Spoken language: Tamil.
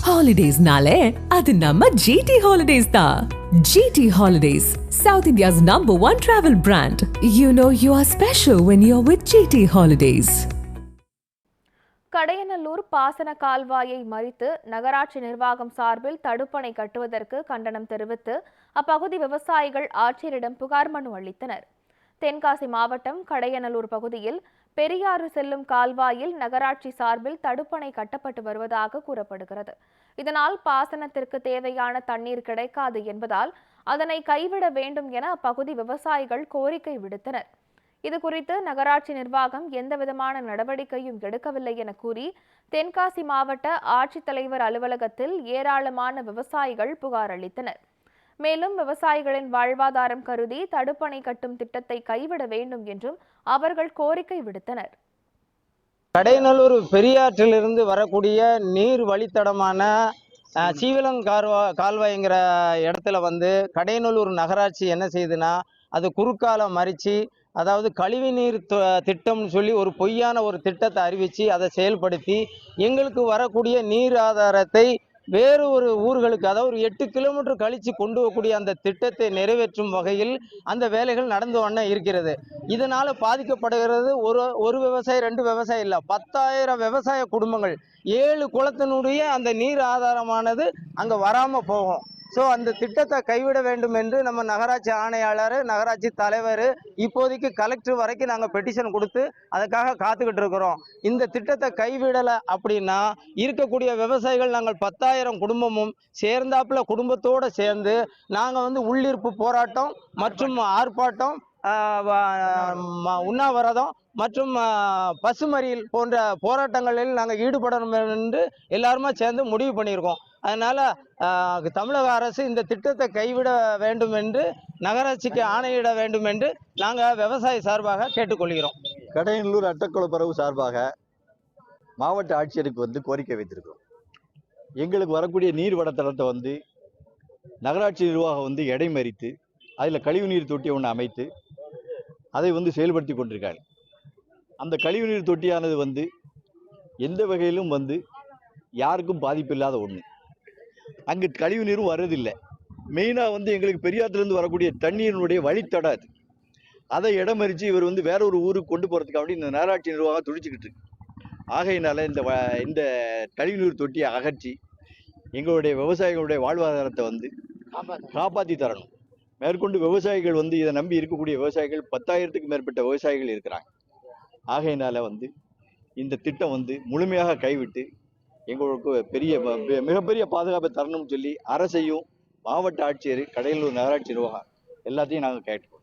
Holidays-nale, adu namma GT Holidays da. GT Holidays, South India's #1 travel brand. You know you are special when you're with GT Holidays. Kadayanallur பாசன கால்வாயை மறித்து நகராட்சி நிர்வாகம் சார்பில் தடுப்பணை கட்டுவதற்கு கண்டனம் தெரிவித்து அப்பகுதி விவசாயிகள் ஆட்சியரிடம் புகார் மனு அளித்தனர். தென்காசி மாவட்டம் கடையநல்லூர் பகுதியில் பெரியாறு செல்லும் கால்வாயில் நகராட்சி சார்பில் தடுப்பணை கட்டப்பட்டு வருவதாக கூறப்படுகிறது. இதனால் பாசனத்திற்கு தேவையான தண்ணீர் கிடைக்காது என்பதால் அதனை கைவிட வேண்டும் என அப்பகுதி விவசாயிகள் கோரிக்கை விடுத்தனர். இதுகுறித்து நகராட்சி நிர்வாகம் எந்தவிதமான நடவடிக்கையும் எடுக்கவில்லை என கூறி தென்காசி மாவட்ட ஆட்சித்தலைவர் அலுவலகத்தில் ஏராளமான விவசாயிகள் புகார் அளித்தனர். மேலும் விவசாயிகளின் வாழ்வாதாரம் கருதி தடுப்பணை கட்டும் திட்டத்தை கைவிட வேண்டும் என்றும் அவர்கள் கோரிக்கை விடுத்தனர். கடையநல்லூர் பெரியாற்றிலிருந்து வரக்கூடிய நீர் வழித்தடமான சீவலங் கால்வாய்ங்கிற இடத்துல கடையநல்லூர் நகராட்சி என்ன செய்யுதுன்னா, அது குறுக்கால மறிச்சு, அதாவது கழிவு நீர் திட்டம்னு சொல்லி ஒரு பொய்யான ஒரு திட்டத்தை அறிவித்து அதை செயல்படுத்தி எங்களுக்கு வரக்கூடிய நீர் ஆதாரத்தை வேறு ஒரு ஊர்களுக்கு, அதாவது ஒரு 8 கிலோமீட்டர் கழித்து கொண்டு வரக்கூடிய அந்த திட்டத்தை நிறைவேற்றும் வகையில் அந்த வேலைகள் நடந்து வண்ண இருக்கிறது. இதனால் பாதிக்கப்படுகிறது ஒரு விவசாயி 2 விவசாயி இல்லை, 10,000 விவசாய குடும்பங்கள். 7 குளத்தினுடைய அந்த நீர் ஆதாரமானது அங்கே வராமல் போகும். ஸோ அந்த திட்டத்தை கைவிட வேண்டும் என்று நம்ம நகராட்சி ஆணையாளர், நகராட்சி தலைவர், இப்போதைக்கு கலெக்டர் வரைக்கும் நாங்கள் பெட்டிஷன் கொடுத்து அதுக்காக காத்துக்கிட்டு இருக்கிறோம். இந்த திட்டத்தை கைவிடலை அப்படின்னா இருக்கக்கூடிய விவசாயிகள் நாங்கள் 10,000 குடும்பமும் சேர்ந்தாப்புல குடும்பத்தோடு சேர்ந்து நாங்கள் உள்ளிருப்பு போராட்டம் மற்றும் ஆர்ப்பாட்டம், உண்ணாவிரதம் மற்றும் பசுமறியல் போன்ற போராட்டங்களில் நாங்கள் ஈடுபடணும் என்று எல்லாருமே சேர்ந்து முடிவு பண்ணியிருக்கோம். அதனால தமிழக அரசு இந்த திட்டத்தை கைவிட வேண்டும் என்று நகராட்சிக்கு ஆணையிட வேண்டும் என்று நாங்கள் விவசாய சார்பாக கேட்டுக்கொள்கிறோம். கடையநல்லூர் அட்டக்குளப்பரவு சார்பாக மாவட்ட ஆட்சியருக்கு கோரிக்கை வைத்திருக்கிறோம். எங்களுக்கு வரக்கூடிய நீர் வடத்தளத்தை நகராட்சி நிர்வாகம் இடைமறித்து அதில் கழிவுநீர் தொட்டி ஒன்று அமைத்து அதை செயல்படுத்தி கொண்டிருக்காங்க. அந்த கழிவுநீர் தொட்டியானது எந்த வகையிலும் யாருக்கும் பாதிப்பு இல்லாத ஒன்று. அங்கு கழிவு நீரும் வர்றதில்லை. மெயினாக எங்களுக்கு பெரியாற்றிலிருந்து வரக்கூடிய தண்ணீரினுடைய வழித்தட அது. அதை இடமறித்து இவர் வேற ஒரு ஊருக்கு கொண்டு போகிறதுக்காக இந்த நகராட்சி நிர்வாகம் துடிச்சிக்கிட்டு இருக்கு. ஆகையினால இந்த கழிவுநீர் தொட்டியை அகற்றி எங்களுடைய விவசாயிகளுடைய வாழ்வாதாரத்தை காப்பாற்றி தரணும். மேற்கொண்டு விவசாயிகள் இதை நம்பி இருக்கக்கூடிய விவசாயிகள் 10,000க்கு மேற்பட்ட விவசாயிகள் இருக்கிறாங்க. ஆகையினால இந்த திட்டம் முழுமையாக கைவிட்டு எங்களுக்கு மிகப்பெரிய பாதுகாப்பை தரணும்னு சொல்லி அரசையும் மாவட்ட ஆட்சியர், கடையநல்லூர் நகராட்சி நிர்வாகம் எல்லாத்தையும் நாங்கள் கேட்டோம்.